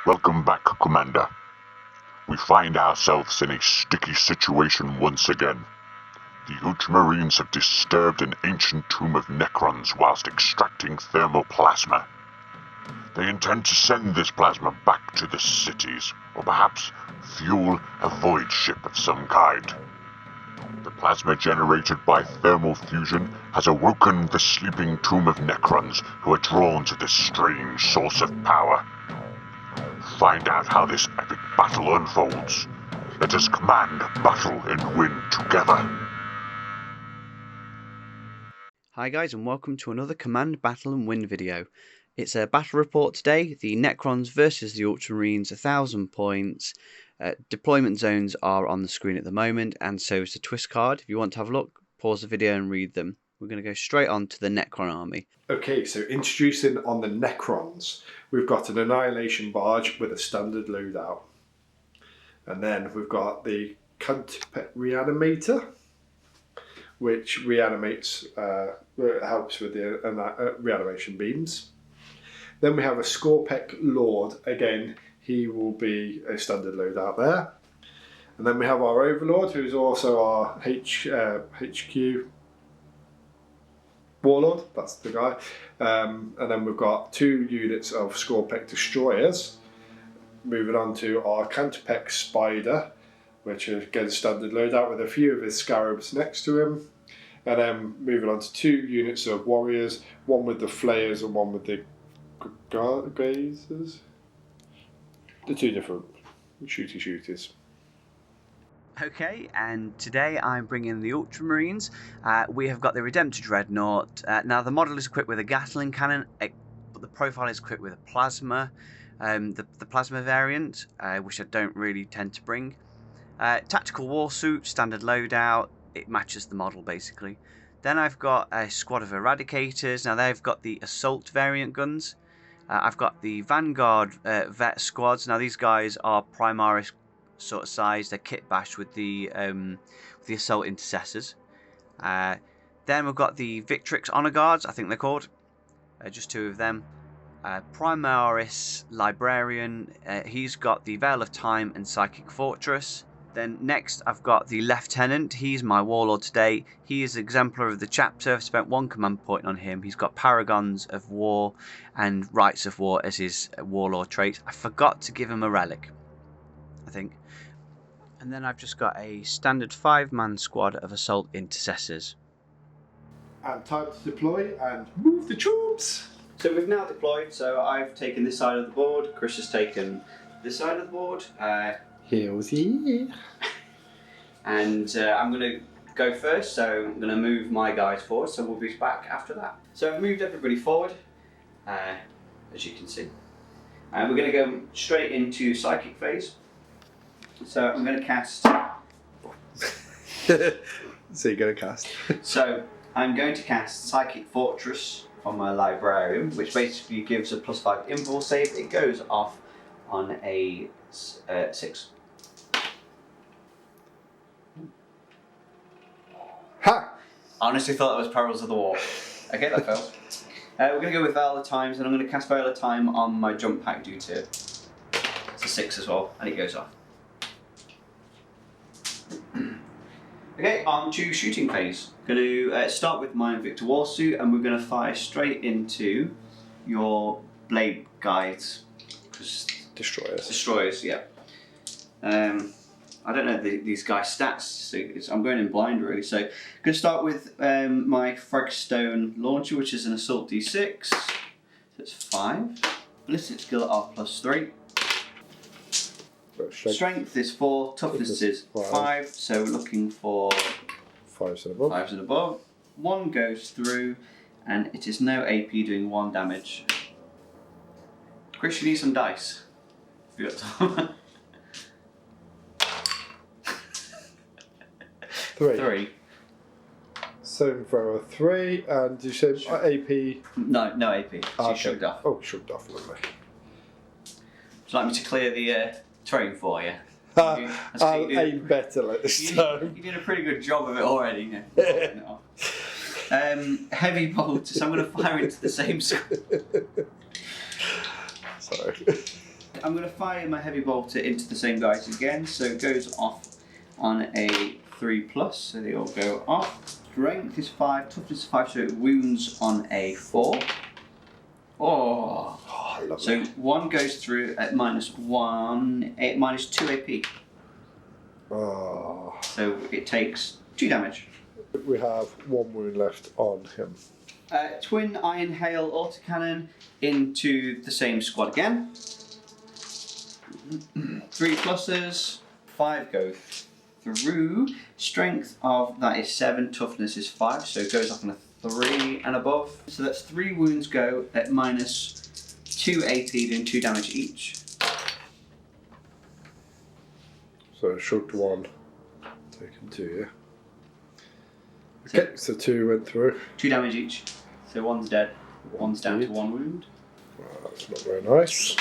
Welcome back, Commander. We find ourselves in a sticky situation once again. The Ultramarines have disturbed an ancient tomb of Necrons whilst extracting thermal plasma. They intend to send this plasma back to the cities, or perhaps fuel a void ship of some kind. The plasma generated by thermal fusion has awoken the sleeping tomb of Necrons who are drawn to this strange source of power. Find out how this epic battle unfolds. Let us command, battle, and win together. Hi guys, and welcome to another Command, Battle and Win video. It's a battle report today. The Necrons versus the Ultramarines, 1,000 points. Deployment zones are on the screen at the moment, and so is the twist card. If you want to have a look, pause the video and read them. We're going to go straight on to the Necron Army. Okay, so introducing on the Necrons, we've got an Annihilation barge with a standard loadout. And then we've got the Reanimator, which reanimates, helps with the reanimation beams. Then we have a Scorpec Lord. Again, he will be a standard loadout there. And then we have our Overlord, who is also our HQ Warlord, that's the guy. And then we've got 2 units of Scorpec Destroyers. Moving on to our Cantopec Spider, which is again standard loadout with a few of his Scarabs next to him. And then moving on to 2 units of Warriors, one with the Flayers and one with the Grazers. The 2 different shooters. Okay, and today I'm bringing the Ultramarines. We have got the Redemptor Dreadnought. Now the model is equipped with a Gatling cannon, but the profile is equipped with a plasma, the plasma variant, which I don't really tend to bring. Tactical war suit, standard loadout, it matches the model basically. Then I've got a squad of Eradicators. Now they've got the assault variant guns. I've got the Vanguard vet squads. Now these guys are Primaris sort of size. They're kit bashed with the assault intercessors. Then we've got the Victrix Honor Guards, I think they're called. Just 2 of them. Primaris Librarian. He's got the Veil of Time and Psychic Fortress. Then next I've got the Lieutenant. He's my Warlord today. He is exemplar of the chapter. I've spent 1 command point on him. He's got Paragons of War and Rights of War as his Warlord trait. I forgot to give him a relic, I think. And then I've just got a standard 5-man squad of assault intercessors. And time to deploy and move the troops. So we've now deployed. So I've taken this side of the board. Chris has taken this side of the board. Heels here. And I'm going to go first. So I'm going to move my guys forward. So we'll be back after that. So I've moved everybody forward, as you can see. And we're going to go straight into Psychic phase. So I'm going to cast. So you're going to cast. So I'm going to cast Psychic Fortress on my Librarian, which basically gives a +5 invul save. It goes off on a 6. Ha! I honestly thought that was Perils of the War. Okay, that failed. We're going to go with Veil of Times, and I'm going to cast Veil of Time on my jump pack due to it's a 6 as well, and it goes off. Okay, on to shooting phase. Going to start with my Invicta Warsuit, and we're going to fire straight into your blade guides. Destroyers, yeah. I don't know these guys' stats, so I'm going in blind really. So I'm going to start with my Fragstone Launcher, which is an Assault D6. So it's 5. Ballistic skill of +3. Strength is 4, toughness is 5, so we're looking for 5s and above. 5s and above. 1 goes through, and it is no AP doing 1 damage. Chris, you need some dice. If you got 3. Saving throw 3, and you said AP? No AP. So you shrugged off. Oh, shrugged off, lovely. Would you like me to clear the terrain for you? I'll aim better like this time. You did a pretty good job of it already. Heavy bolts, so I'm going to fire into the same squad. Sorry. I'm going to fire my heavy bolter into the same guys again, so it goes off on a 3+, so they all go off. Strength is 5, toughness is 5, so it wounds on a 4. Oh, so one goes through at -1, -2 AP. Oh. So it takes 2 damage. We have 1 wound left on him. Twin Iron Hail Autocannon into the same squad again. 3 pluses, 5 go through. Strength of that is 7, toughness is 5, so it goes off on a 3 and above. So that's 3 wounds go at -2 AP, doing 2 damage each. So shrugged 1, taken 2, yeah. Okay, so 2 went through. 2 damage each. So one's dead, one's down to 1 wound. Well, that's not very nice.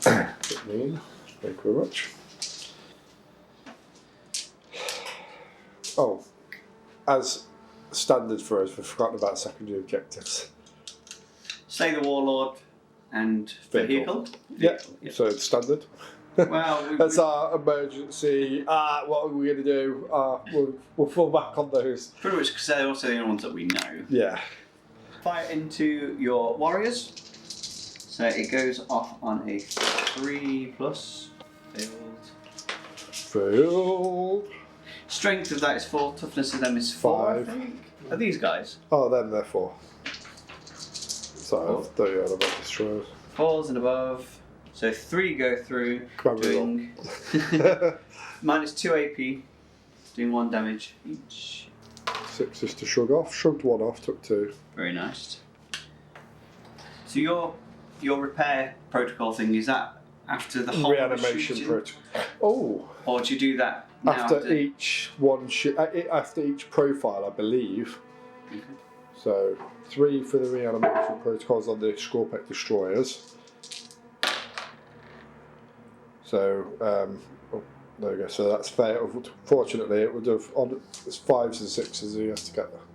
Bit mean. Thank you very much. Oh, as standard for us, we've forgotten about secondary objectives. Slay the Warlord and vehicle. Yeah, so it's standard. Well, that's our emergency. What are we going to do? We'll fall back on those. Pretty much because they're also the only ones that we know. Yeah. Fire into your warriors. So it goes off on a 3+. Failed. Strength of that is 4, toughness of them is 4, 5. I think. Are these guys? Oh, then they're 4. So, there you are, about destroyers. 4s and above. So 3 go through, doing -2 AP, doing 1 damage each. 6 is to shrug off. Shrugged 1 off, took 2. Very nice. So your repair protocol thing, is that after the whole Reanimation protocol. Oh. Or do you do that now after each after each profile, I believe. Okay. So 3 for the reanimation protocols on the Scorpec destroyers. So oh, there we go. So that's failed. Fortunately, it would have on it's 5s and 6s you have to get there.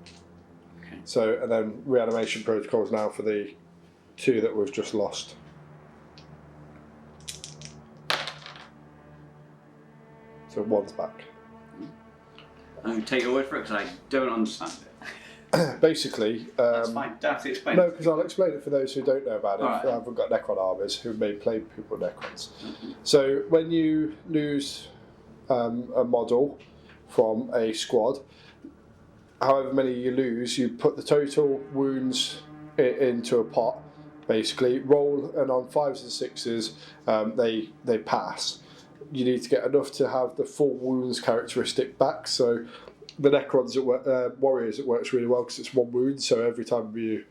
Okay. So and then reanimation protocols now for the 2 that we've just lost. So 1's back. I'm going to take your word for it because I don't understand it. Basically, that's fine. Don't have to explain. No, because I'll explain it for those who don't know about it. Right. Who haven't got Necron armies, who may play people Necrons. So when you lose a model from a squad, however many you lose, you put the total wounds into a pot. Basically, roll, and on 5s and 6s, they pass. You need to get enough to have the full wounds characteristic back. So the Necrons, warriors, it works really well because it's 1 wound. So every time you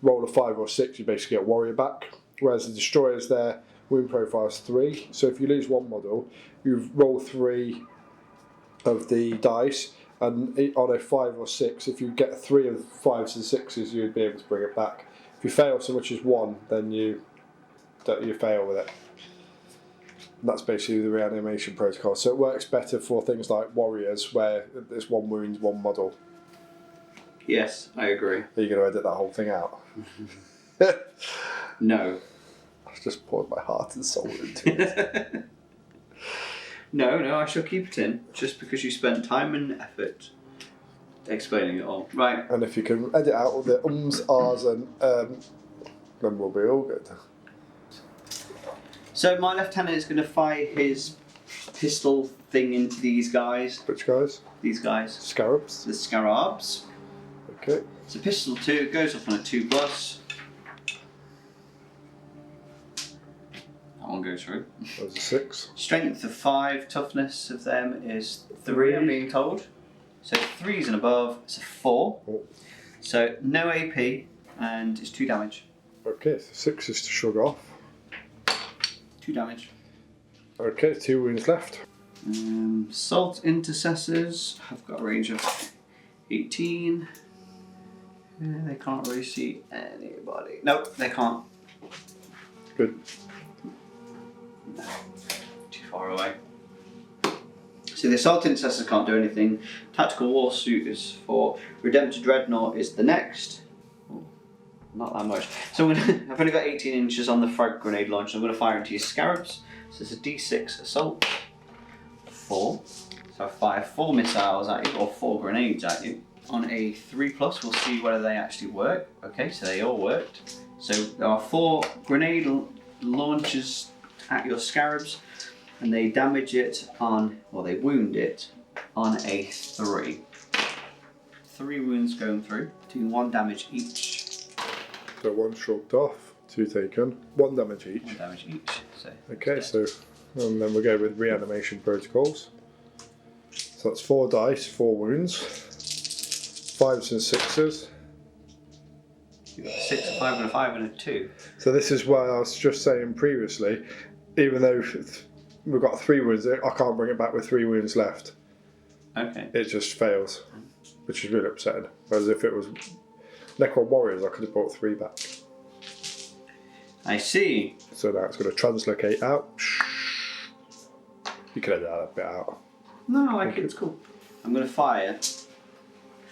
roll a 5 or 6, you basically get warrior back. Whereas the destroyers, their wound profile is 3. So if you lose 1 model, you roll 3 of the dice, and on a 5 or 6, if you get 3 of 5s and 6s, you'd be able to bring it back. If you fail so much as 1, then you fail with it. And that's basically the reanimation protocol. So it works better for things like warriors, where there's 1 wound, 1 model. Yes, I agree. Are you going to edit that whole thing out? No. I've just poured my heart and soul into it. No, I shall keep it in, just because you spent time and effort explaining it all. Right. And if you can edit out all the ums, ahs, and then we'll be all good. So my lieutenant is going to fire his pistol thing into these guys. Which guys? These guys. Scarabs? The Scarabs. Okay. It's a pistol 2, it goes off on a 2+. That one goes through. That was a 6. Strength of 5, toughness of them is 3, I'm being told. So 3s and above, it's a 4. Oh. So no AP, and it's 2 damage. Okay, so 6 is to shrug off. 2 damage. Okay, 2 wounds left. Assault intercessors have got a range of 18. They can't really see anybody. Nope, they can't. Good. No, too far away. So the assault intercessors can't do anything. Tactical war suit is for Redemptor Dreadnought is the next. not that much. So I've only got 18 inches on the frag grenade launcher. I'm going to fire into your scarabs. So it's a D6 assault. 4. So I fire 4 missiles at you, or 4 grenades at you. On a 3+, we'll see whether they actually work. Okay, so they all worked. So there are 4 grenade launchers at your scarabs, and they damage it on, or they wound it on a 3. 3 wounds going through, doing 1 damage each. So 1 shrugged off, 2 taken, 1 damage each. 1 damage each. So okay, so and then we'll go with reanimation protocols. So that's 4 dice, 4 wounds, 5s and 6s. You've got a 6, a 5, and a 5, and a 2. So this is what I was just saying previously. Even though we've got 3 wounds, I can't bring it back with 3 wounds left. Okay. It just fails, which is really upsetting. Whereas if it was Necron Warriors, I could have brought 3 back. I see. So now it's going to translocate out. You could edit that a bit out. No, I like it. It's cool. I'm going to fire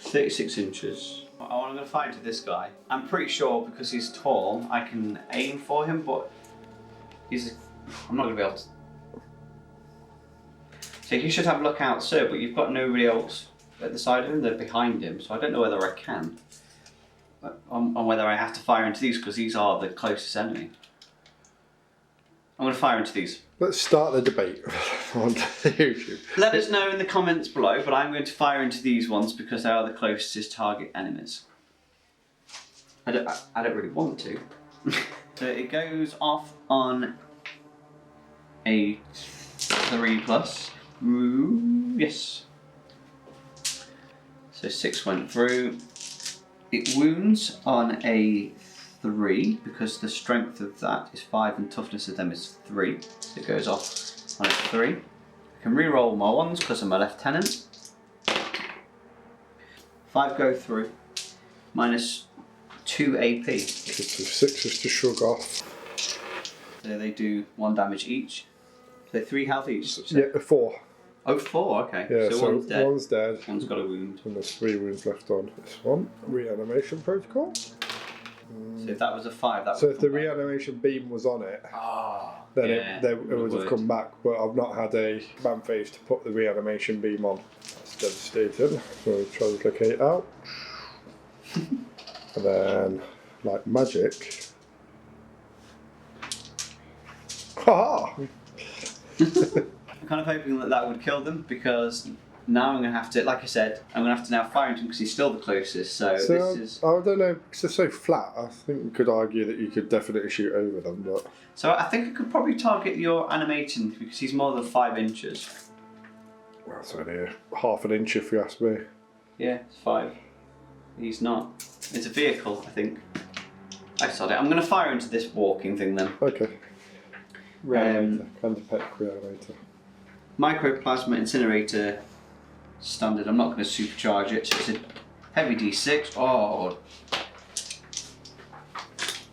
36 inches. I'm going to fire into this guy. I'm pretty sure because he's tall, I can aim for him, but I'm not going to be able to. So you should have lookout, sir, but you've got nobody else at the side of him. They're behind him, so I don't know whether I can. On whether I have to fire into these because these are the closest enemy. I'm going to fire into these. Let's start the debate on YouTube. Let us know in the comments below, but I'm going to fire into these ones because they are the closest target enemies. I don't really want to. So it goes off on a 3+. Ooh, yes. So 6 went through. It wounds on a 3 because the strength of that is 5 and toughness of them is 3. So it goes off on a 3. I can re-roll my ones because I'm a lieutenant. 5 go through. Minus 2 AP. 6 is to shrug off. So they do 1 damage each. So 3 health each. Yeah, 4. Oh, 4, okay. Yeah, so one's dead. One's dead. One's got a wound. And there's 3 wounds left on this one. Reanimation protocol. So if that was a 5, that So would if the come back. reanimation beam was on it, then yeah, it would have come back. But I've not had a man phase to put the reanimation beam on. That's devastating. So translocate out. And then, like magic. Ha! I'm kind of hoping that would kill them because now I'm going to have to, like I said, I'm going to have to now fire into him because he's still the closest. So this is. I don't know, because they're so flat. I think we could argue that you could definitely shoot over them, but. So I think I could probably target your animating because he's more than 5 inches. Well, that's only half an inch if you ask me. Yeah, it's 5. He's not. It's a vehicle, I think. I saw it. I'm going to fire into this walking thing then. Okay. Reanimator. Cantipec reanimator. Microplasma incinerator standard. I'm not going to supercharge it. So it's a heavy D6. Oh.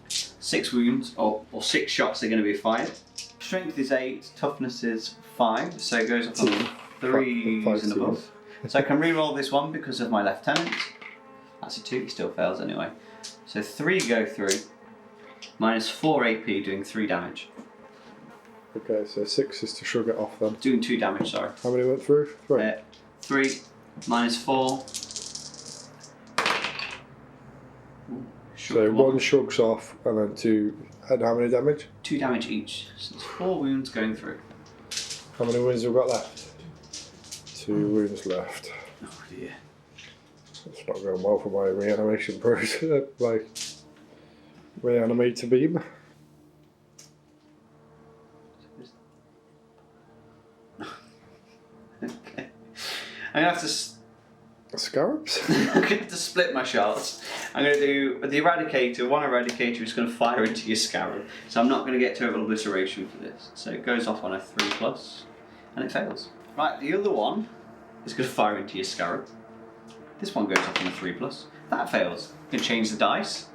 6 wounds or 6 shots are going to be fired. Strength is 8. Toughness is 5. So it goes up on 3s and above. So I can re-roll this one because of my lieutenant. That's a 2. He still fails anyway. So 3 go through. Minus 4 AP doing 3 damage. Okay, so 6 is to shrug it off then. Doing 2 damage, sorry. How many went through? 3. 3 minus 4. So 1 shrugs off and then 2. And how many damage? 2 damage each. So it's 4 wounds going through. How many wounds have we got left? 2 wounds left. Oh dear. It's not going well for my reanimation process. My reanimator beam. Okay. I'm going to have to... Scarabs? I'm going to have to split my shots. I'm going to do the Eradicator. One Eradicator is going to fire into your Scarab. So I'm not going to get total obliteration for this. So it goes off on a 3+. And it fails. Right, the other one is going to fire into your Scarab. This one goes off on a 3+. That fails. You can change the dice.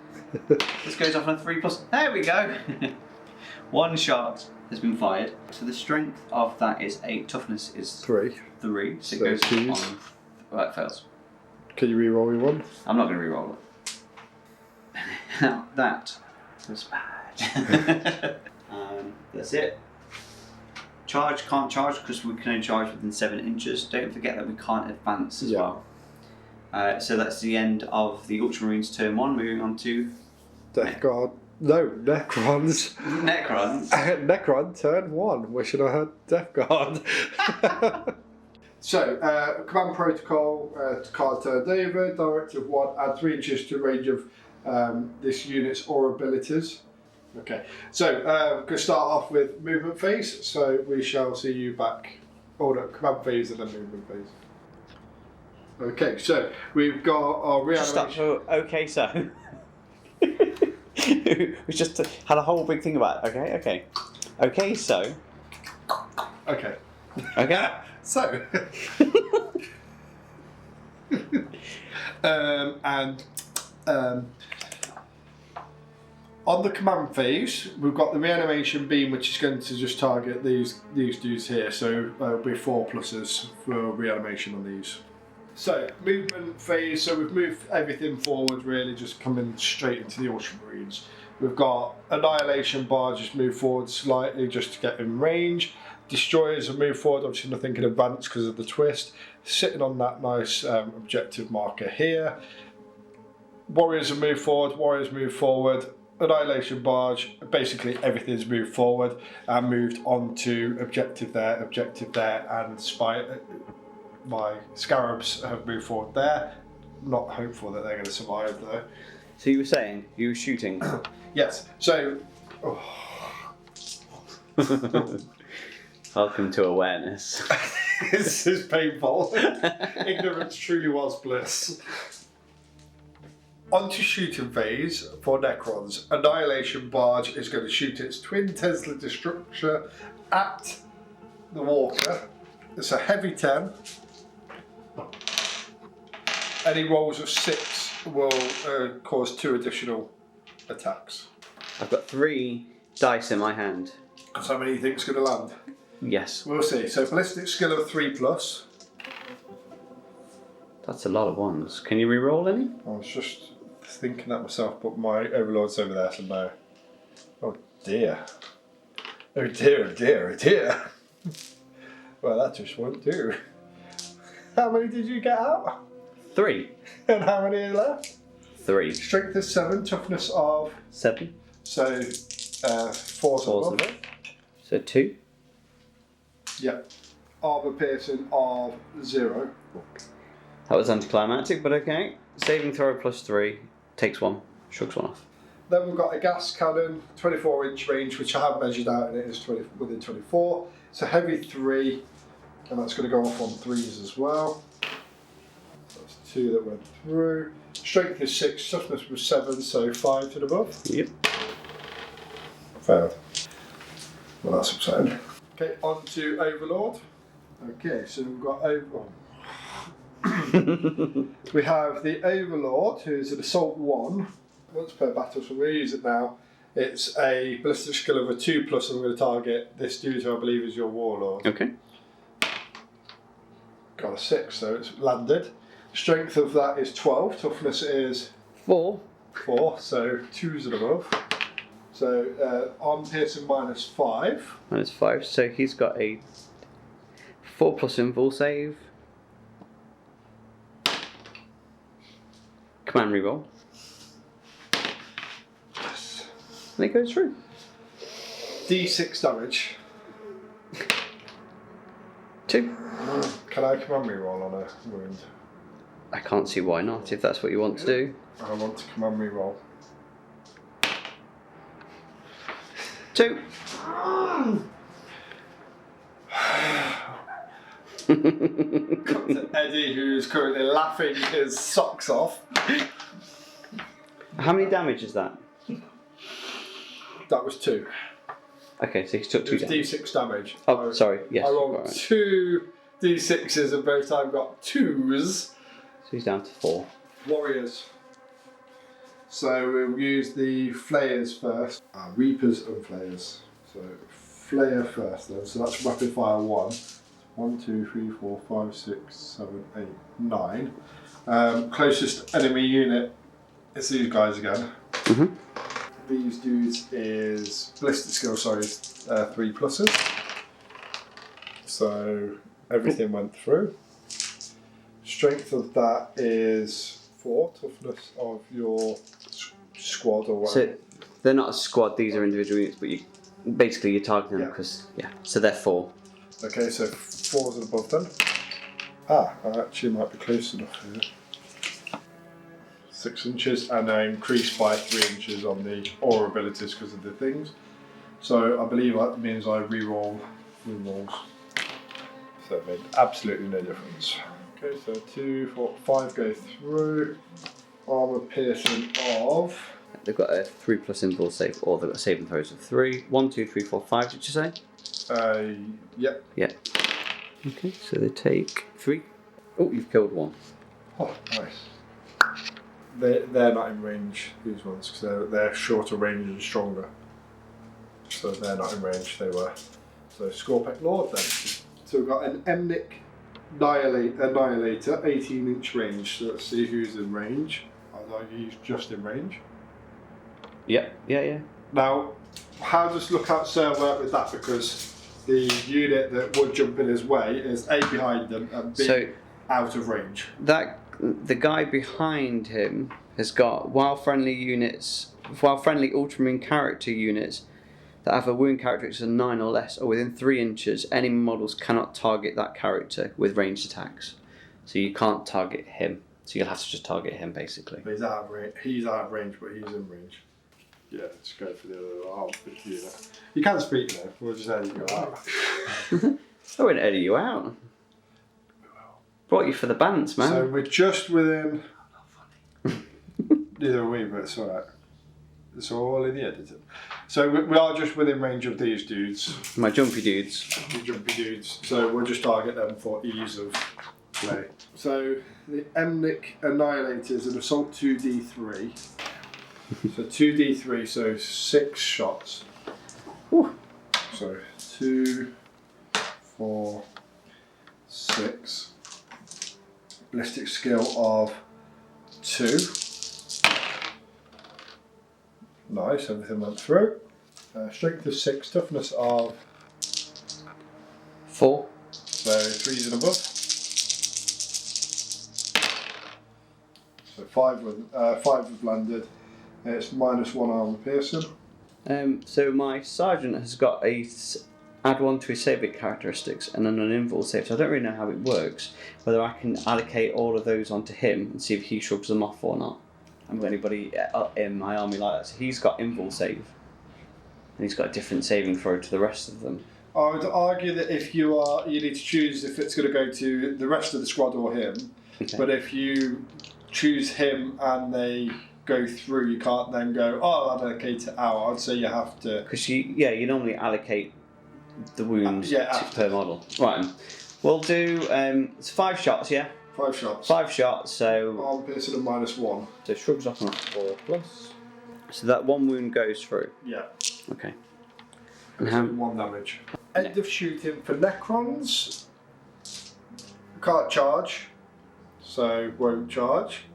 This goes off on a 3+. There we go. 1 shot has been fired. So the strength of that is 8. Toughness is 3. 3. So it So goes twos. on. Well, it fails. Can you re-roll me one? I'm not going to re-roll it. That was bad. That's it. Charge, can't charge because we can only charge within 7 inches. Don't forget that we can't advance as well. So that's the end of the Ultramarines turn 1. Moving on to Death Guard. No, Necrons. Necrons. Necron turn 1. Wishing I had Death Guard. So, command protocol, card turned over, directive 1, add 3 inches to range of this unit's aura abilities. Okay, so we're going to start off with movement phase, so we shall see you back. Oh no, command phase and then movement phase. Okay, so we've got our reanimation. Okay, so. We just had a whole big thing about it. Okay, so. Okay. Okay. So, on the command phase, we've got the reanimation beam, which is going to just target these dudes here. So there'll be 4 pluses for reanimation on these. So movement phase. So we've moved everything forward, really, just coming straight into the Ultramarines. We've got Annihilation bar, just move forward slightly just to get in range. Destroyers have moved forward, obviously nothing can advance because of the twist. Sitting on that nice objective marker here. Warriors have moved forward, warriors move forward. Annihilation barge, basically everything's moved forward and moved on to objective there, and my scarabs have moved forward there. Not hopeful that they're going to survive though. So you were saying, you were shooting? Yes, so... Welcome to awareness. This is painful. Ignorance truly was bliss. On to shooting phase for Necrons. Annihilation Barge is going to shoot its twin Tesla Destructor at the Walker. It's a heavy 10. Any rolls of 6 will cause 2 additional attacks. I've got 3 dice in my hand. So how many do you think is going to land? Yes. We'll see. So ballistic skill of 3+. That's a lot of ones. Can you re-roll any? I was just thinking that myself, but my Overlord's over there, so no. Oh dear. Oh dear, oh dear, oh dear. Well, that just won't do. How many did you get out? 3. And how many are left? 3. Strength is 7, toughness of... 7. So, 4's above. So 2. Yep. Armor piercing of 0. That was anticlimactic, but okay. Saving throw +3. Takes 1. Shrugs 1 off. Then we've got a gas cannon, 24-inch range, which I have measured out, and it is within 24. It's a heavy 3, and that's going to go off on 3s as well. That's 2 that went through. Strength is 6, toughness was 7, so 5 and above. Yep. Failed. Well, that's upsetting. Okay, on to Overlord. Okay, so we've got Overlord. We have the Overlord, who's an Assault 1. Once per battle, so we're going to use it now. It's a ballistic skill of a 2+, and I'm going to target this dude who I believe is your Warlord. Okay. Got a 6, so it's landed. Strength of that is 12, toughness is 4. 4, so 2s and above. So arm piercing -5. -5, so he's got a 4+ invul save. Command reroll. Yes. And it goes through. D6 damage. 2. Can I command reroll on a wound? I can't see why not, if that's what you want to do. I want to command reroll. 2. Cut to Eddie, who's currently laughing his socks off. How many damage is that? That was 2. Okay, so he took 2 It was damage. D6 damage. Oh, sorry, yes. I rolled right. 2 D6s and both times got 2s. So he's down to 4. Warriors. So we'll use the Flayers first. Reapers and Flayers. So Flayer first then. So that's rapid fire 1. 1, 2, 3, 4, 5, 6, 7, 8, 9. Closest enemy unit is these guys again. Mm-hmm. These dudes is ballistic skill, sorry, 3 pluses. So everything went through. Strength of that is 4. Toughness of your squad or whatever. So they're not a squad, these are individual units, but you're targeting them because, so they're 4. Okay, so 4 and above then. I actually might be close enough here. 6 inches, and I increased by 3 inches on the aura abilities because of the things. So I believe that means I re-roll rolls. So it made absolutely no difference. Okay, so 2, 4, 5 go through. Armor piercing of. They've got a 3+ invul save, or they've got saving throws of 3. 1, 2, 3, 4, 5. Did you say? Yep. Yeah. Okay, so they take 3. Oh, you've killed 1. Oh, nice. They're not in range, these ones, because they're shorter range and stronger. So they're not in range, they were. So Scorpec Lord then. So we've got an Emnic Annihilator, 18-inch range. So let's see who's in range. I'd argue he's just in range. Yeah. Now, how does Lookout Sir work with that? Because the unit that would jump in his way is A, behind them, and B, out of range. The guy behind him has got while friendly Ultramarine character units that have a wound characteristic of 9 or less or within 3 inches, enemy models cannot target that character with ranged attacks. So you can't target him. So you'll have to just target him basically. But he's out of range. He's out of range, but he's in range. Yeah, let's go for the other half of the unit. You can speak though. We'll just edit you out. I wouldn't edit you out. Brought you for the bands, man. So we're just within. Neither are we, but it's alright. It's all in the editing. So we are just within range of these dudes. My jumpy dudes. The jumpy dudes. So we'll just target them for ease of play. So the Emnic Annihilator is an assault 2d3. So 2d3, so 6 shots. Whew. So 2, 4, 6. Ballistic skill of 2. Nice, everything went through. Strength of 6, toughness of 4. So 3s and above. So 5 have landed. It's -1 armor piercing. So my sergeant has got add 1 to his saving characteristics and then an invul save. So I don't really know how it works. Whether I can allocate all of those onto him and see if he shrugs them off or not. I haven't got anybody in my army like that. So he's got invul save, and he's got a different saving throw to the rest of them. I would argue that if you need to choose if it's going to go to the rest of the squad or him. Okay. But if you choose him and they go through, you can't then go, I'll allocate it out. I'd say you have to. Because you normally allocate the wounds per model. Right. We'll do it's 5 shots, yeah? 5 shots. 5 shots, so. Arm piercing of -1. So shrugs off on a 4+. So that 1 wound goes through? Yeah. Okay. And how? 1 damage. End of shooting for Necrons. Can't charge, so won't charge.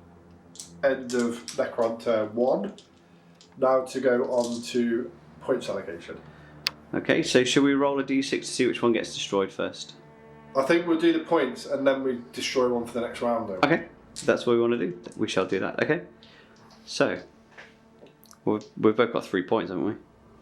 End of Necron turn 1. Now to go on to points allocation. Okay, so should we roll a d6 to see which one gets destroyed first? I think we'll do the points and then we destroy one for the next round though. Okay, so that's what we want to do. We shall do that, okay? So, we've both got 3 points, haven't we?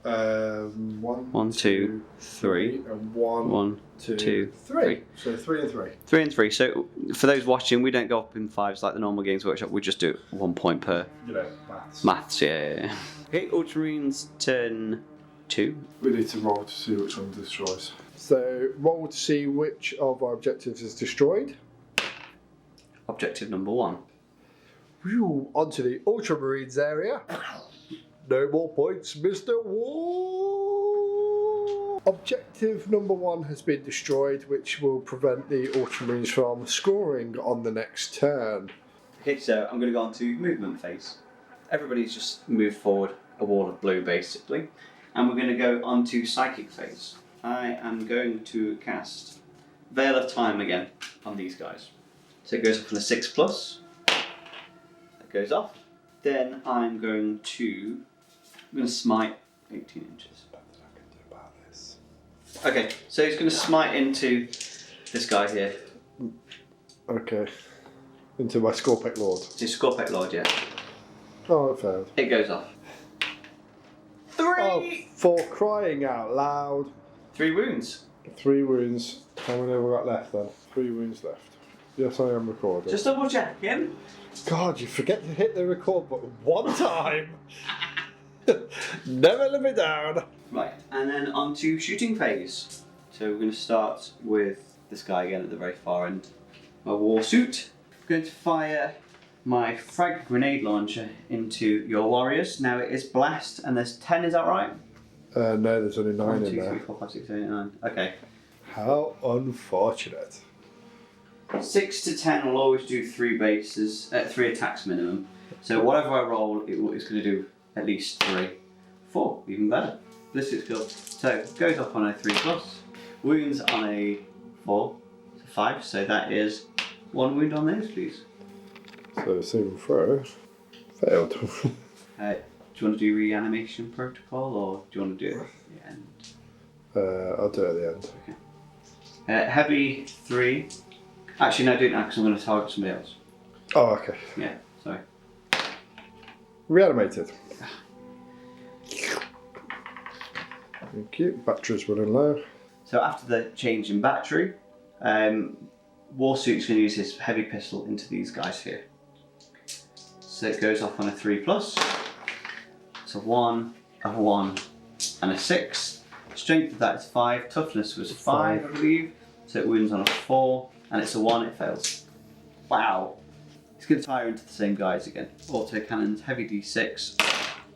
1, 2, 3, and 1, 2, 3. So 3 and 3. 3 and 3. So for those watching, we don't go up in 5s like the normal Games Workshop. We just do 1 point per. Maths. Maths, yeah. Okay, Ultramarines turn 2. We need to roll to see which one destroys. So roll to see which of our objectives is destroyed. Objective number 1. Whew, onto the Ultramarines area. No more points, Mr. War! Objective number 1 has been destroyed, which will prevent the Ultramarines from scoring on the next turn. Okay, so I'm going to go on to movement phase. Everybody's just moved forward a wall of blue, basically. And we're going to go on to psychic phase. I am going to cast Veil of Time again on these guys. So it goes up on a 6+. That goes off. Then I'm going to smite 18 inches. Okay, so he's going to smite into this guy here. Okay. Into my Scorpic Lord. It's Scorpic Lord, yeah. Oh, it failed. It goes off. 3! Oh, for crying out loud. 3 wounds. 3 wounds. How many have we got left then? 3 wounds left. Yes, I am recording. Just double checking. God, you forget to hit the record button one time. Never let me down. Right, and then on to shooting phase. So we're going to start with this guy again at the very far end. My war suit. I'm going to fire my frag grenade launcher into your warriors. Now it is blast, and there's 10, is that right? No, there's only 9 1, in 2, there. 3, 4, 5, 6, 7, 8, 9. Okay. How unfortunate. 6 to 10 will always do 3 bases, 3 attacks minimum. So whatever I roll, it's going to do at least 3. 4, even better. Ballistic skill. So it goes up on a 3+. Wounds on a 4, so 5. So that is 1 wound on those, please. So saving throw. Failed. Do you want to do Regeneration Protocol, or do you want to do it at the end? I'll do it at the end. Heavy 3. Actually, no, do it now because I'm going to target somebody else. Oh, okay. Yeah, sorry. Reanimated. Thank you. Battery's running low. So after the change in battery, Warsuit's going to use his heavy pistol into these guys here. So it goes off on a 3+. So 1, a 1, and a 6. Strength of that is 5. Toughness was 5, I believe. So it wounds on a 4, and it's a 1. It fails. Wow. He's going to fire into the same guys again. Auto cannons, heavy D6.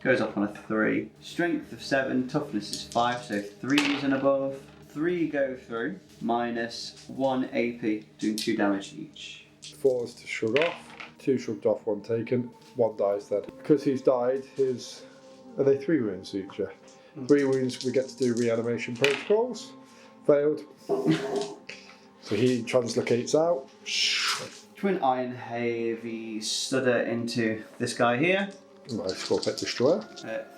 Goes up on a 3. Strength of 7. Toughness is 5. So 3s and above. 3 go through. Minus 1 AP, doing 2 damage each. 4's to shrug off. 2 shrugged off, 1 taken. 1 dies then. Because he's died, his... Are they 3 wounds each? Yeah. 3 wounds, we get to do reanimation protocols. Failed. So he translocates out. Twin Iron Heavy Studder into this guy here. My Scorpet Destroyer.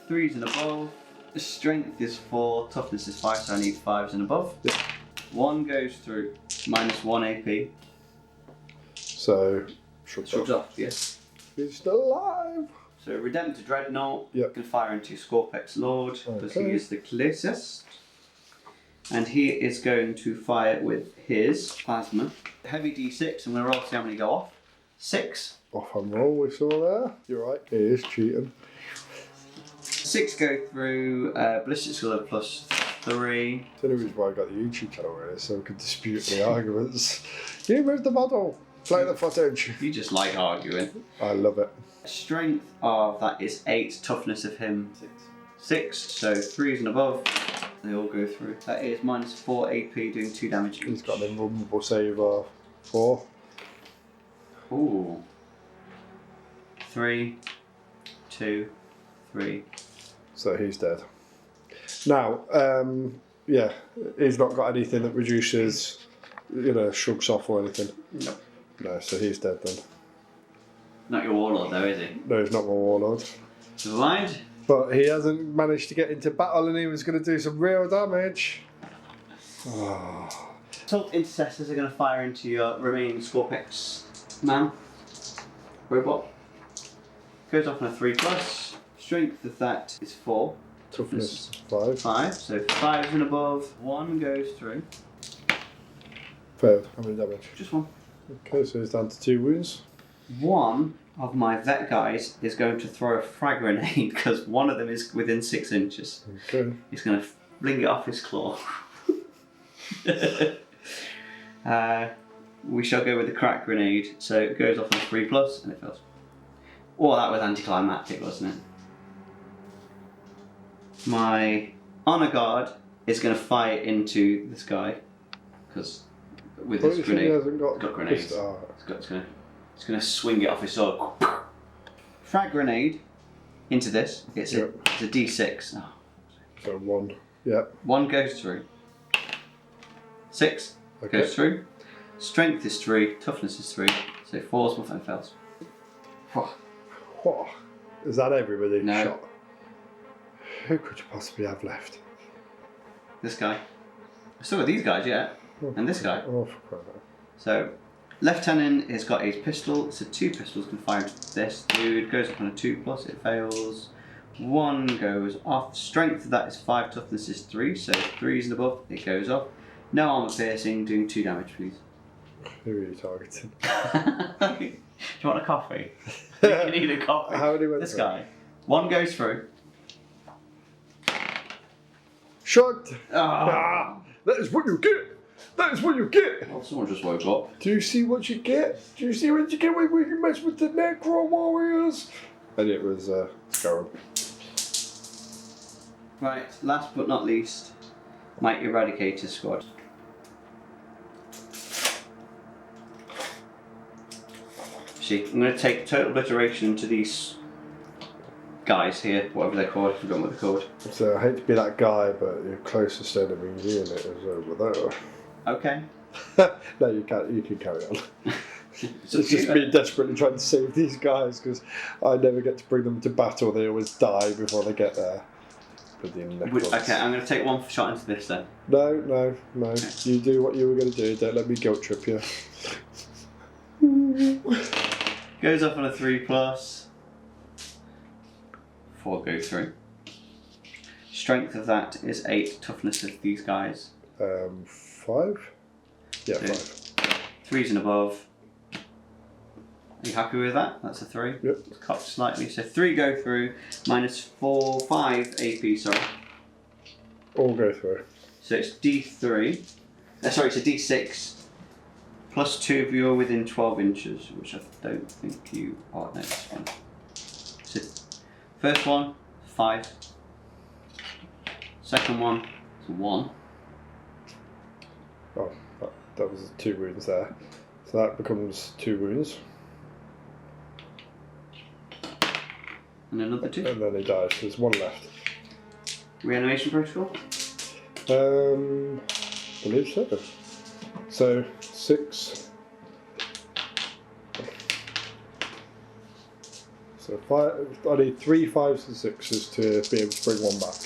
3s and above. The strength is 4, toughness is 5, so I need 5s and above. Yeah. 1 goes through, minus 1 AP. So, shrugs off. Yes. He's still alive. So Redemptor Dreadnought, Yep. can fire into Scorpex Lord, because he Okay. is the closest. And he is going to fire with his plasma. Heavy D6, I'm going to roll to see how many go off. 6. Off and roll, we saw there. You're right, he is cheating. 6 go through, Ballistic Skill plus 3. That's the only reason why I got the YouTube channel here, so we could dispute the arguments. You moved the model. Play the footage. You just like arguing. I love it. Strength of that is 8, toughness of him 6, so 3s and above, they all go through. That is minus 4 AP, doing 2 damage each. He's got an invulnerable save of 4. Ooh. 3, 2, 3. So he's dead. Now, yeah, he's not got anything that reduces, shrugs off or anything. No. No, so he's dead then. Not your warlord though, is he? No, he's not my warlord. Never mind. But he hasn't managed to get into battle and he was going to do some real damage. Oh. Assault intercessors are going to fire into your remaining Scorpex man. Robot. Goes off on a 3+. Strength of that is 4. Toughness 5. 5. So 5s and above. 1 goes through. Failed. How many damage? Just 1. Okay, so he's down to 2 wounds. 1 of my vet guys is going to throw a frag grenade because one of them is within 6 inches. Okay. He's going to fling it off his claw. We shall go with the crack grenade. So it goes off on 3+ and it fails. Oh, that was anticlimactic, wasn't it? My honor guard is going to fire into this guy because with his grenade, He hasn't got grenades. It's going to swing it off his sword. Frag grenade into this. It's a D6. Oh. So 1. Yeah. 1 goes through. 6 goes through. Strength is 3. Toughness is 3. So 4's muff and fails. Whoa. Is that everybody No. shot? Who could you possibly have left? This guy. I've still got these guys, yeah. And this guy. Oh, for crying out loud. So, Lieutenant has got his pistol, so 2 pistols can fire into this dude. Goes up on a 2+, it fails. 1 goes off. Strength of that is 5, toughness is 3, so 3s and above, it goes off. No armor piercing, doing 2 damage, please. Who are you targeting? Do you want a coffee? You can eat a coffee. How many went This through? guy. 1 goes through. Shot! Oh. Ah, that is what you get! That is what you get! Well, someone just woke up. Do you see what you get? Do you see what you get when you mess with the Necron warriors? And it was Scarab. Right, last but not least, my Eradicator squad. See, I'm going to take total obliteration to these guys here, whatever they're called, I've forgotten what they're called. So I hate to be that guy, but your closest enemy in it is over there. Okay. No, you can't. You can carry on. It's It's just me desperately trying to save these guys because I never get to bring them to battle. They always die before they get there. With the Necrons. Okay, I'm going to take 1 shot into this then. No. Okay. You do what you were going to do. Don't let me guilt trip you. Goes up on a 3+. 4 go through. Strength of that is 8, toughness of these guys. 5? Yeah, 5. 3s and above. Are you happy with that? That's a 3. Yep. It's cocked slightly. So 3 go through, -5 AP, sorry. All go through. So it's D3. Sorry, it's a D6. +2 if you're within 12 inches, which I don't think you are. No, it's fine. So first one, 5. Second one, is 1. Oh, that was 2 wounds there. So that becomes 2 wounds. And another 2. And then he dies. So there's 1 left. Regeneration Protocol. Believe so. So 6. So 5. I need 3 5s and 6s to be able to bring 1 back.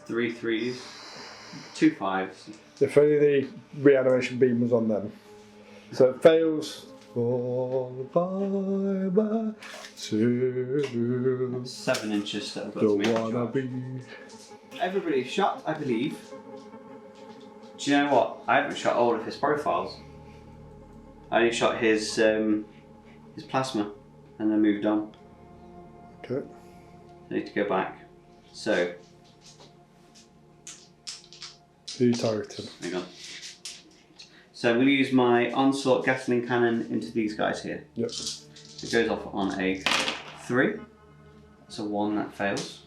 3 3s. 2 5s. If only the reanimation beam was on them. So it fails. All by myself. 7 inches that I've got to Don't make a wanna charge. be. Everybody's shot, I believe. Do you know what? I haven't shot all of his profiles. I only shot his plasma and then moved on. Okay. I need to go back. So, Who are you targeting? hang on. So I'm going to use my Onslaught Gatling Cannon into these guys here. Yep. It goes off on a 3. That's a 1, that fails.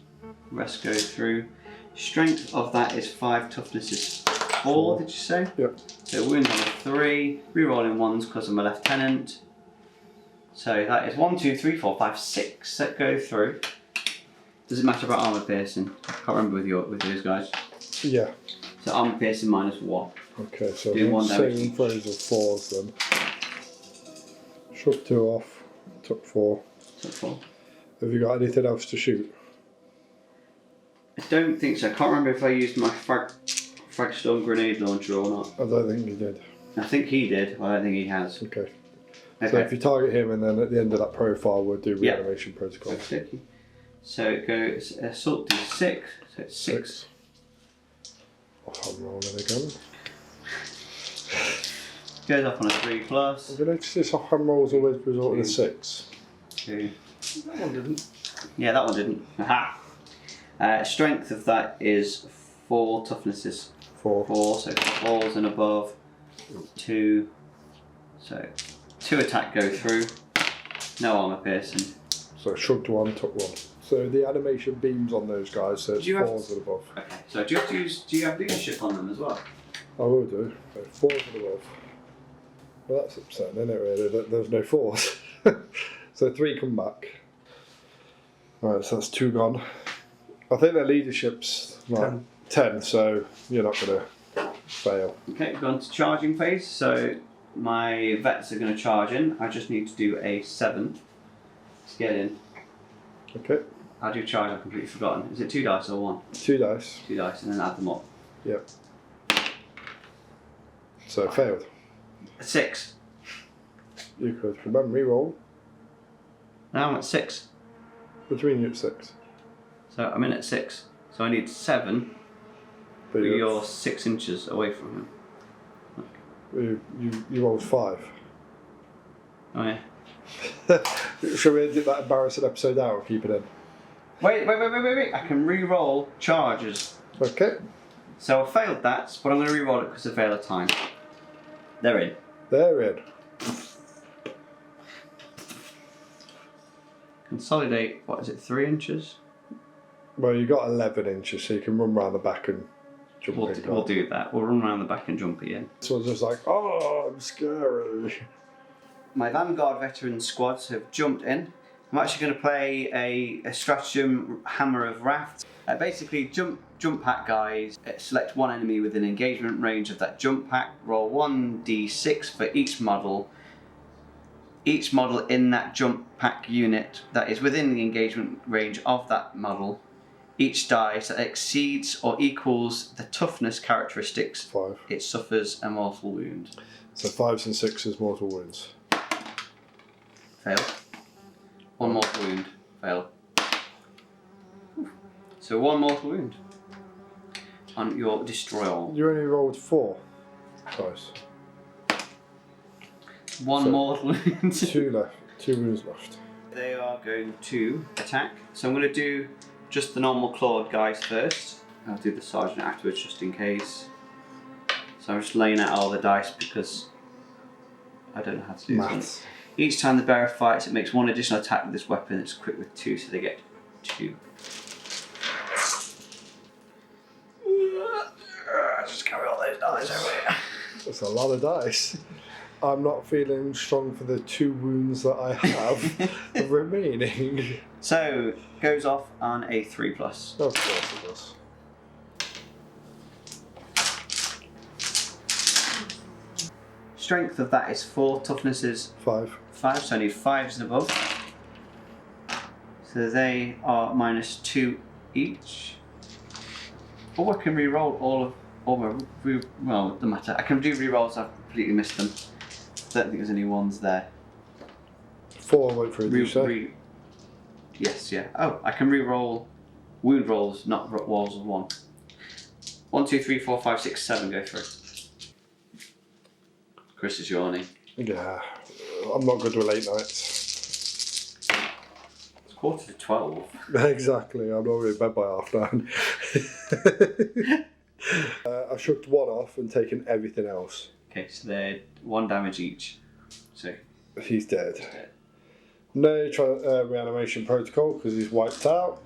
Rest go through. Strength of that is 5, toughness is 4, did you say? Yep. So wounds on a 3, rerolling 1s because I'm a lieutenant. So that is 1, 2, 3, 4, 5, 6 that go through. Does it matter about armor piercing? I can't remember with those guys. Yeah. So armor piercing -1. Okay, so Do 1 damage. saving throws of 4s then. Shoved 2 off. Took 4. So 4. Have you got anything else to shoot? I don't think so. I can't remember if I used my Fragstorm grenade launcher or not. I don't think you did. I think he did. Well, I don't think he has. Okay. Okay. So if you target him and then at the end of that profile we'll do Yeah. reanimation protocol. Okay. So it goes assault D6. So it's 6. I'm rolling again. Goes up on a 3+. Have you noticed this hand rolls always result in a 6? 2. That one didn't. Yeah, that one didn't. Aha. Strength of that is 4. Toughness is 4. 4. So 4s and above. 2. So 2 attack go through. No armor piercing. So shrugged 1, took 1. So the animation beams on those guys, so it's Do you have 4s and above. Okay. So do you have leadership on them as well? I will do. So 4s and above. Well, that's upsetting, isn't it, really, that there's no 4s. So 3 come back. Alright, so that's 2 gone. I think their leadership's like 10, so you're not going to fail. Okay, we've gone to charging phase. So my vets are going to charge in. I just need to do a 7. Just get in. Okay. How do you charge? I've completely forgotten. Is it 2 dice or 1? 2 dice. 2 dice, and then add them up. Yep. So failed. 6. You could remember re-roll. Now I'm at 6. What do you mean you're at 6? So I'm in at 6. So I need 7. But you're 6 inches away from him. You rolled 5. Oh yeah. Shall we edit that embarrassing episode out or keep it in? Wait. I can re-roll charges. Okay. So I failed that, but I'm going to re-roll it because I failed a time. They're in. They're in. Consolidate, what is it, 3 inches? Well, you got 11 inches, so you can run round the back and jump in. We'll do that. We'll run around the back and jump again. This one's just like, oh, I'm scary. My Vanguard veteran squads have jumped in. I'm actually going to play a stratagem Hammer of Wrath. Basically, jump pack guys, select one enemy within engagement range of that jump pack, roll 1d6 for each model. Each model in that jump pack unit that is within the engagement range of that model, each dice that exceeds or equals the toughness characteristics, 5. it suffers a mortal wound. So 5s and 6s mortal wounds. Fail. 1 mortal wound. Fail. So 1 mortal wound on your destroyer. You only rolled 4 dice. 1 So, mortal wound. 2 left. 2 wounds left. They are going to attack. So I'm going to do just the normal clawed guys first. I'll do the sergeant afterwards just in case. So I'm just laying out all the dice because I don't know how to do this one. Each time the bearer fights, it makes 1 additional attack with this weapon. It's quick with 2, so they get 2. Just carry all those dice over here. That's a lot of dice. I'm not feeling strong for the 2 wounds that I have remaining. So, goes off on a 3+. Of course it does. Strength of that is 4, toughness is 5. 5, so I need 5s and above. So they are -2 each. Or I can re-roll all my, well, it doesn't matter. I can do re-rolls, I've completely missed them. I don't think there's any ones there. 4 went through, did you say? Yes, yeah. Oh, I can re-roll wound rolls, not walls of 1. 1, 2, 3, 4, 5, 6, 7 go through. Chris is yawning. Yeah, I'm not good with late nights. It's 11:45. Exactly, I'm already in bed by 9:30. I shrugged 1 off and taken everything else. Okay, so they're 1 damage each. So he's dead. No reanimation protocol because he's wiped out.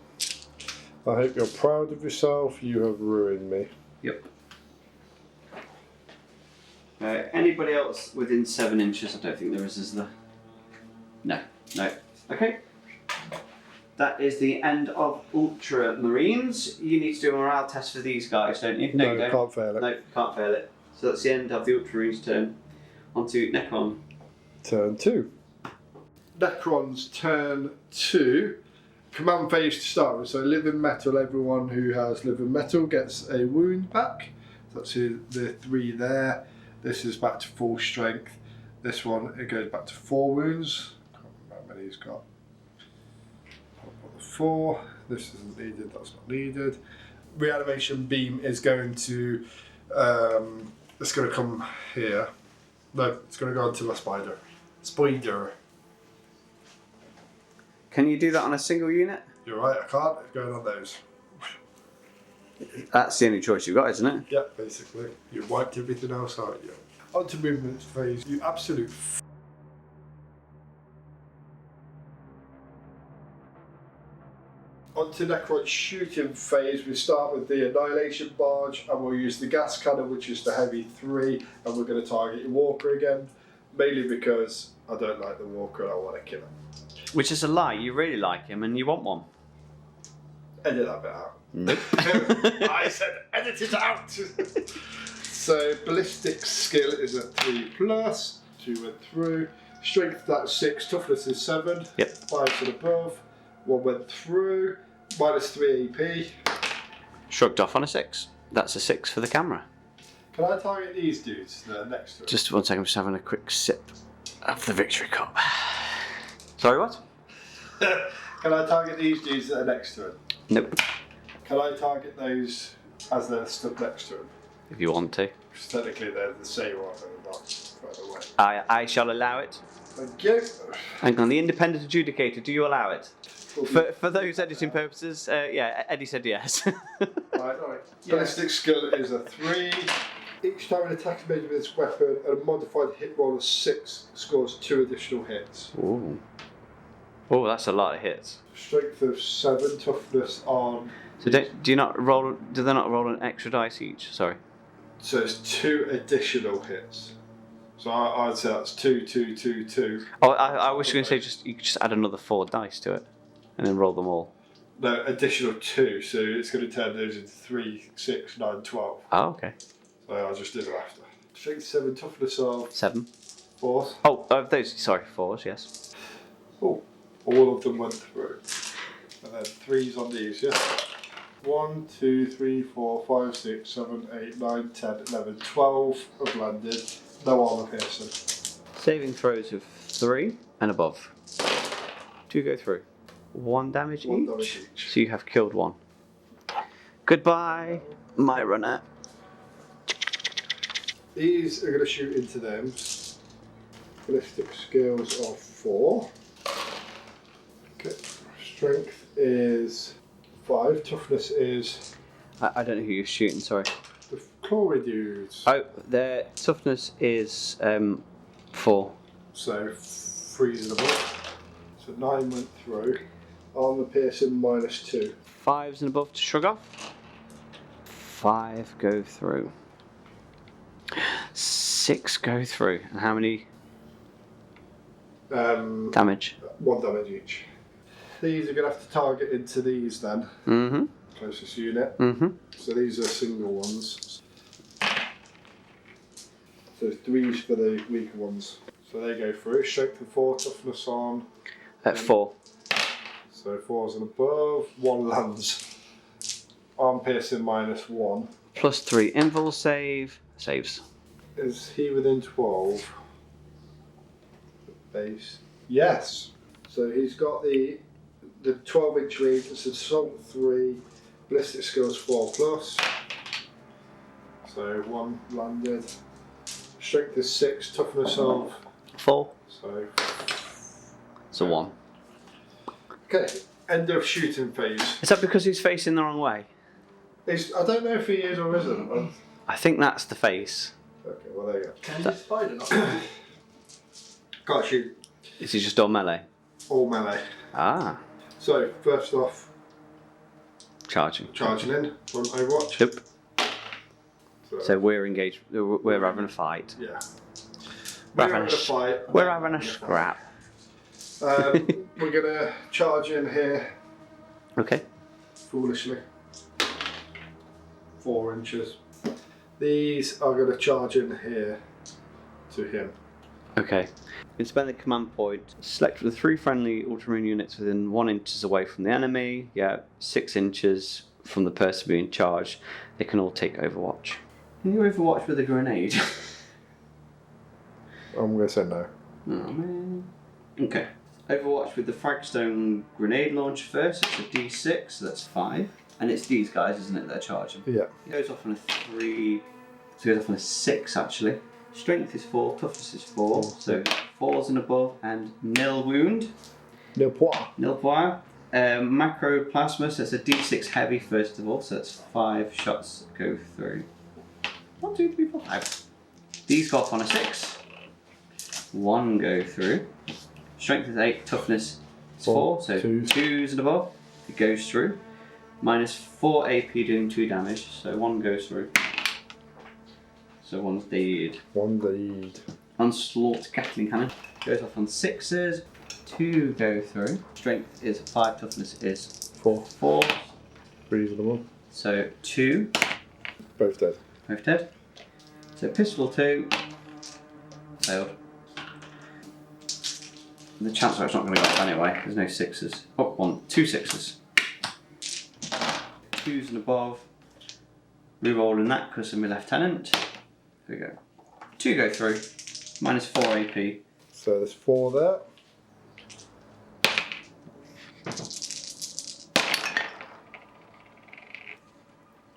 I hope you're proud of yourself. You have ruined me. Yep. Anybody else within 7 inches? I don't think there is there? No. Okay. That is the end of Ultramarines. You need to do a morale test for these guys, don't you? No, you don't. can't fail it. No, can't fail it. So that's the end of the Ultramarines turn. On to Necron. Turn 2. Necron's turn 2. Command phase to start with. So living metal, everyone who has living metal gets a wound back. So that's the 3 there. This is back to full strength. This one, it goes back to 4 wounds. Can't remember how many he's got. 4. This isn't needed, that's not needed. Reanimation beam is going to, it's going to come here. No, it's going to go onto a spider. Spider. Can you do that on a single unit? You're right, I can't. It's going on those. That's the only choice you've got, isn't it? Yeah, basically. You wiped everything else out, yeah. On to movement phase. You absolute On to Necron shooting phase. We start with the Annihilation barge and we'll use the gas cannon, which is the heavy 3, and we're going to target your Walker again. Mainly because I don't like the Walker and I want to kill him. Which is a lie, you really like him and you want one. Edit that bit out. Nope. I said edit it out! So ballistic skill is a 3+. 2 went through. Strength, that's 6. Toughness is 7. Yep. 5 and above. 1 went through. -3 AP. Shrugged off on a 6. That's a 6 for the camera. Can I target these dudes that are next to it? Just 1 second, I'm just having a quick sip of the victory cup. Sorry, what? Can I target these dudes that are next to it? Nope. Can I target those as they're stood next to him? If you want to. Because technically they're the same one, they're not further away. I shall allow it. Thank you. Hang on, the independent adjudicator, do you allow it? For those editing purposes, yeah, Eddie said yes. Right. Ballistic skill is a 3. Each time an attack is made with this weapon, a modified hit roll of 6 scores 2 additional hits. Ooh. Oh, that's a lot of hits. Strength of 7, toughness on. So do they not roll an extra dice each? Sorry. So it's 2 additional hits. So I'd say that's 2, 2, 2, 2. Oh, I was going to say you could just add another 4 dice to it, and then roll them all. No, additional 2. So it's going to turn those into 3, 6, 9, 12. Oh, okay. So I'll just do them after. Strength 7, toughness of 7. 4. Oh, those. Sorry, 4s. Yes. Oh, all of them went through. And then 3s on these, yeah? 1, 2, 3, 4, 5, 6, 7, 8, 9, 10, 11, 12 have landed. No armor piercing. Saving throws of 3 and above. 2 go through. 1 damage, 1 each. damage each. So you have killed 1. Goodbye, my runner. These are going to shoot into them. Ballistic skills of 4. Okay. Strength is 5. Toughness is. I don't know who you're shooting. Sorry. The Corey dudes. Oh, their toughness is 4. So 3s and above. So 9 went through. Armor piercing -2. 5s and above to shrug off. 5 go through. 6 go through. And how many damage? 1 damage each. These are going to have to target into these then. Mm-hmm. Closest unit. Mm-hmm. So these are single ones. So 3s for the weaker ones. So they go through. Strength of 4, toughness on. At 4. So 4s and above. 1 lands. Arm piercing -1. +3 invul save. Saves. Is he within 12? Base. Yes. So he's got the 12-inch range. It's assault 3. Ballistic skills 4+. So 1 landed. Strength is 6. Toughness of 4. So 1. okay. End of shooting phase. Is that because he's facing the wrong way? I don't know if he is or isn't. But... I think that's the face. Okay. Well, there you go. Can you spider not? Can't shoot. Is he just all melee? All melee. Ah. So first off, Charging. charging in from Overwatch. Nope. So we're engaged. We're having a fight. Yeah. We're We're having having a fight. We're having a scrap. We're gonna charge in here Okay. foolishly. 4 inches. These are gonna charge in here to him. Okay. You can spend the command point. Select the 3 friendly Ultramarine units within 1 inches away from the enemy. Yeah, 6 inches from the person being charged. They can all take Overwatch. Can you Overwatch with a grenade? I'm gonna say no. Oh man. Okay. Overwatch with the Fragstone grenade launcher first. It's a D6, so that's 5. And it's these guys, isn't it, they're charging? Yeah. It goes off on a 3. So it goes off on a 6 actually. Strength is 4, toughness is 4. So 4s and above, and nil wound. Nil pois. Nil pois. Macro plasma, so it's a D6 heavy first of all, so that's 5 shots that go through. 1, 2, 3, 4, 5. These go off on a 6. 1 go through. Strength is 8, toughness is 4, so 2s and above. It goes through. -4 AP doing 2 damage, so 1 goes through. So 1's dead. 1 dead. Onslaught Gatling Cannon goes off on 6s. 2 go through. Strength is 5, toughness is 4. 3s and above. So 2. Both dead. Both dead. So pistol 2. Failed. The chance it's not going to go off anyway. There's no sixes. Oh, two sixes. 2s and above. Rerolling that because I'm a lieutenant. There we go. 2 go through. Minus 4 AP. So there's 4 there.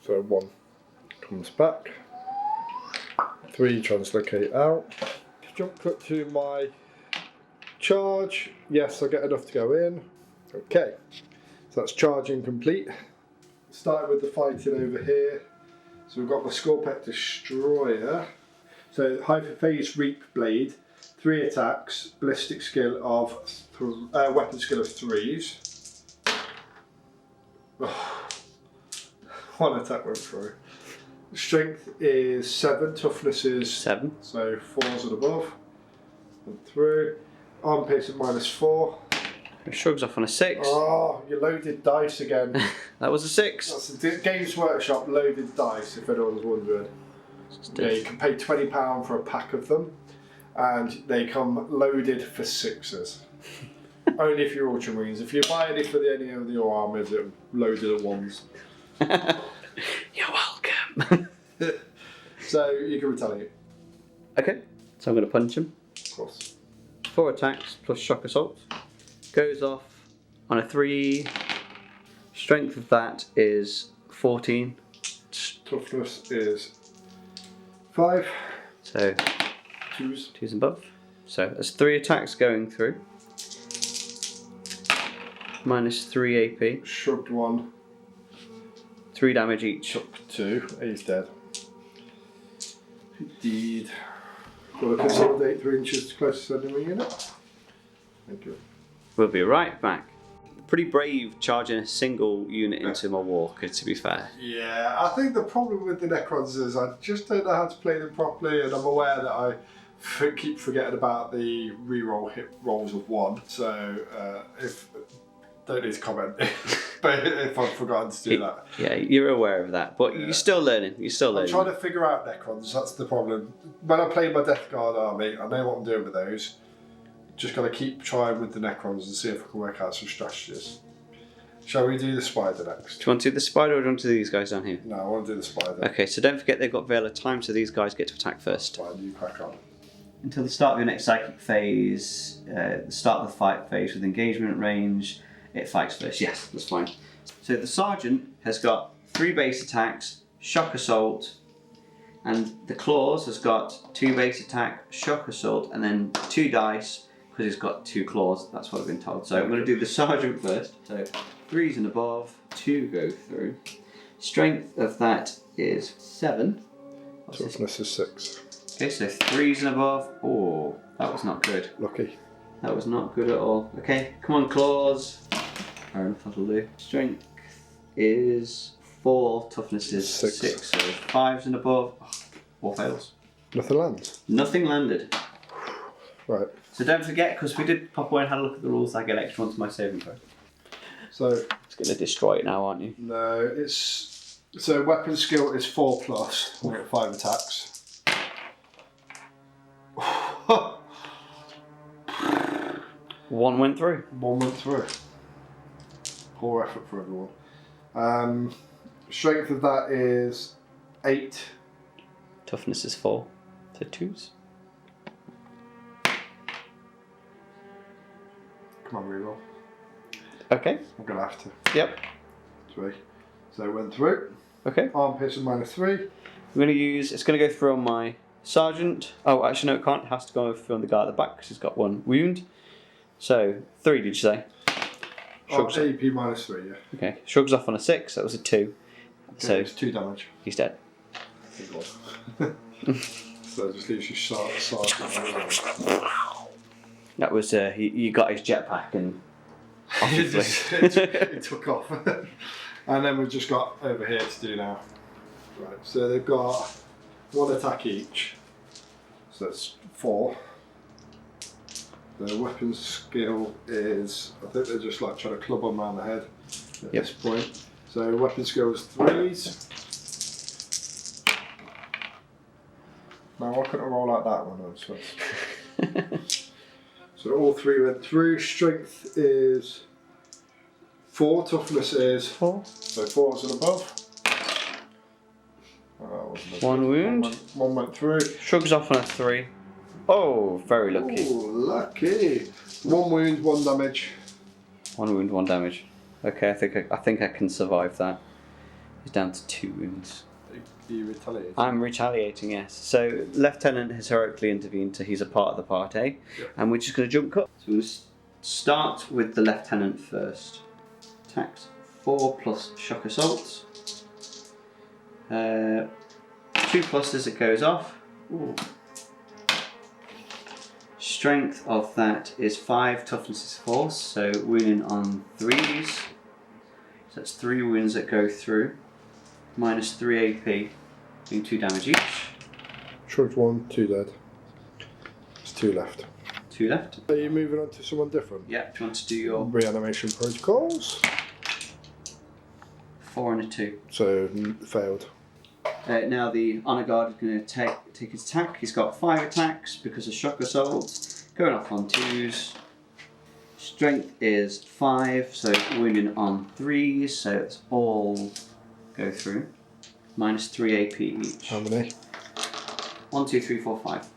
So 1 comes back. 3 translocate out. Jump cut to my charge. Yes, I get enough to go in. Okay, so that's charging complete. Starting with the fighting over here. So we've got my Scorpec Destroyer. So Hyperphase Reap Blade, 3 attacks, ballistic skill of weapon skill of 3s. Oh, 1 attack went through. Strength is 7, toughness is 7. So 4s and above. Went through. Arm pierce at -4. It shrugs off on a 6. Oh, you loaded dice again. That was a 6. That's the Games Workshop loaded dice, if anyone's wondering. Yeah, you can pay £20 for a pack of them, and they come loaded for 6s. Only if you're Ultramarines. If you buy any for any of your armies, it's loaded at once. You're welcome. So you can retaliate. Okay, so I'm going to punch him. Of course. 4 attacks plus shock assault. Goes off on a 3. Strength of that is 14. Toughness is 5. So 2s. 2s and above. So that's 3 attacks going through. Minus 3 AP. Shrugged 1. 3 damage each. Took 2. He's dead. Indeed. Got to consolidate 3 inches to closest enemy unit. Thank you. We'll be right back. Pretty brave charging a single unit into my walker, to be fair. Yeah, I think the problem with the Necrons is I just don't know how to play them properly, and I'm aware that I keep forgetting about the reroll hit rolls of 1. So if don't need to comment, but if I've forgotten to do that. Yeah, you're aware of that, but you're still learning. You're still learning. I'm trying to figure out Necrons. That's the problem. When I play my Death Guard army, I know what I'm doing with those. Just got to keep trying with the Necrons and see if I can work out some strategies. Shall we do the spider next? Do you want to do the spider or do you want to do these guys down here? No, I want to do the spider. Okay, so don't forget they've got Veil of Time, so these guys get to attack first. Fine, you crack on. Until the start of your next psychic phase, the start of the fight phase with engagement range, it fights first. Yes, that's fine. So the sergeant has got 3 base attacks, shock assault, and the claws has got 2 base attack, shock assault, and then 2 dice because it's got 2 claws. That's what I've been told. So I'm going to do the sergeant first. So 3s and above, 2 go through. Strength of that is 7. Toughness is 6. Okay, so 3s and above. Oh, that was not good. Lucky. That was not good at all. Okay, come on, claws. Fair enough, that'll do. Strength is 4, toughness is 6. So 5s and above. Oh, 4 fails. Nothing lands. Nothing landed. Right. So don't forget, because we did pop away and had a look at the rules, I get extra onto my saving throw. So It's going to destroy it now, aren't you? no, it's so weapon skill is 4 plus. I get 5 attacks. 1 went through. 1 went through. Poor effort for everyone. Strength of that is 8. Toughness is 4. So 2s. Come on, reroll. Okay. I'm gonna have to. Yep. 3. So it went through. Okay. Arm piercing -3. I'm going to use, it's going to go through on my sergeant. Oh, actually, no, it can't. It has to go through on the guy at the back because he's got 1 wound. So, 3, did you say? Shrugs AP -3, yeah. Okay, shrugs off on a 6, that was a 2. Okay, So, it's 2 damage. he's dead. Thank God. So it just leaves you sergeant. That was, you got his jetpack and off he flew. it took off. And then we've just got over here to do now. Right, so they've got 1 attack each. So that's 4. The weapon skill is, I think they're just like trying to club them around the head at this point. So weapon skill is 3s. Now why couldn't I roll like that one? So So all 3 went through. Strength is 4, toughness is 4. So 4's and above. One wound. One went through. Shrugs off on a 3. Oh, very lucky. Oh, lucky. 1 wound, 1 damage. 1 wound, 1 damage. Okay, I think I can survive that. He's down to 2 wounds. Are you retaliating? I'm retaliating, yes. So Lieutenant has heroically intervened, so he's a part of the party, and we're just going to jump cut. So we'll start with the Lieutenant first. Attacks 4 plus shock assault. 2 plus as it goes off. Ooh. Strength of that is 5, toughness is 4, so wounding on 3s. So that's 3 wounds that go through. Minus 3 AP, doing 2 damage each. Shrugged 1, 2 dead. There's 2 left. 2 left. Are you moving on to someone different? Yeah, do you want to do your Regeneration Protocols. 4 and a 2? So, failed. Now the Honor Guard is going to take his attack. He's got 5 attacks because of shock assault. Going off on 2s. Strength is 5, so wounding on 3s, so it's all go through. Minus 3 AP each. How many? 1, 2, 3, 4, 5.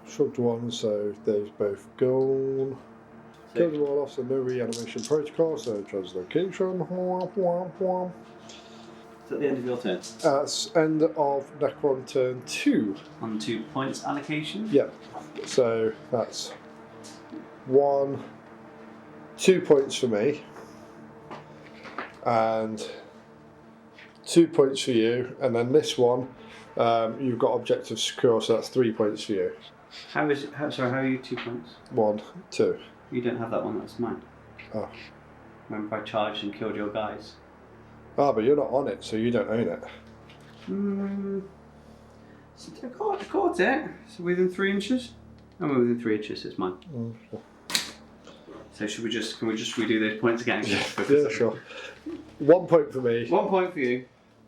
Shrugged 1, so they've both gone. Killed them all off, so no reanimation protocol, so translocation. It's at the end of your turn. That's end of Necron turn 2. On 2 points allocation. Yeah, so that's 2 points for me, and 2 points for you, and then this one, you've got objective secure, so that's 3 points for you. How are you 2 points? 1, 2. You don't have that one, that's mine. Oh. Remember I charged and killed your guys? Ah, but you're not on it, so you don't own it. So I caught it. So within 3 inches? I'm within 3 inches, it's mine. Sure. So can we just redo those points again? Yeah, sure. 1 point for me. 1 point for you.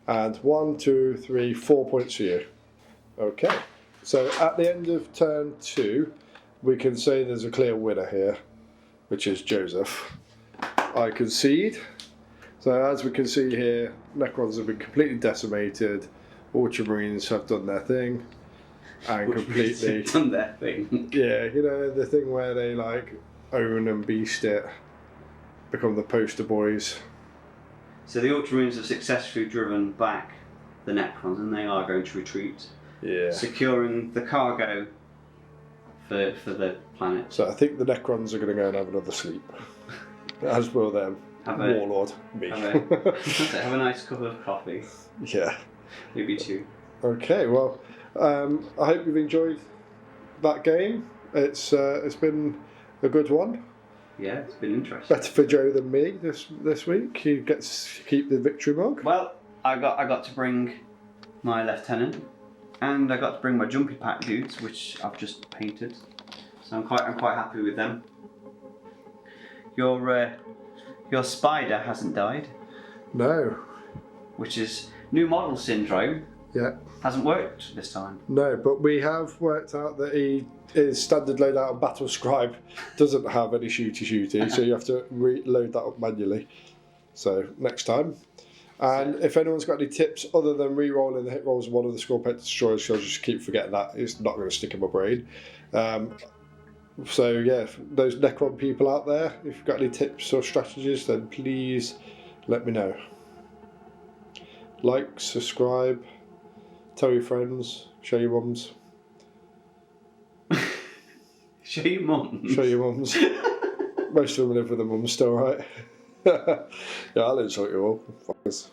And 1, 2, 3, 4 points for you. Okay. So at the end of turn 2, we can say there's a clear winner here, which is Joseph. I concede. So as we can see here, Necrons have been completely decimated. Ultramarines have done their thing, and completely done their thing. Yeah, you know the thing where they like own and beast it, become the poster boys. So the Ultramarines have successfully driven back the Necrons, and they are going to retreat. Yeah. Securing the cargo for the planet. So I think the Necrons are going to go and have another sleep, as will them. Warlord, me. Have a nice cup of coffee. Yeah. Maybe 2. Okay, well, I hope you've enjoyed that game. It's been a good one. Yeah, it's been interesting. Better for Joe than me this week. He gets to keep the victory mug. Well, I got to bring my Lieutenant, and I got to bring my Jumpy Pack dudes, which I've just painted. So I'm quite happy with them. Your spider hasn't died. No. Which is new model syndrome. Yeah. Hasn't worked this time. No, but we have worked out that his standard loadout of Battle Scribe doesn't have any shooty, so you have to reload that up manually. So next time. And if anyone's got any tips other than re-rolling the hit rolls of one of the Scorpion Destroyers, so I'll just keep forgetting that. It's not going to stick in my brain. So yeah, those Necron people out there, if you've got any tips or strategies, then please let me know. Like, subscribe, tell your friends, show your mums. Show your mums? Show your mums. Most of them live with their mums still, right? Yeah, I'll insult you all. Fuckers.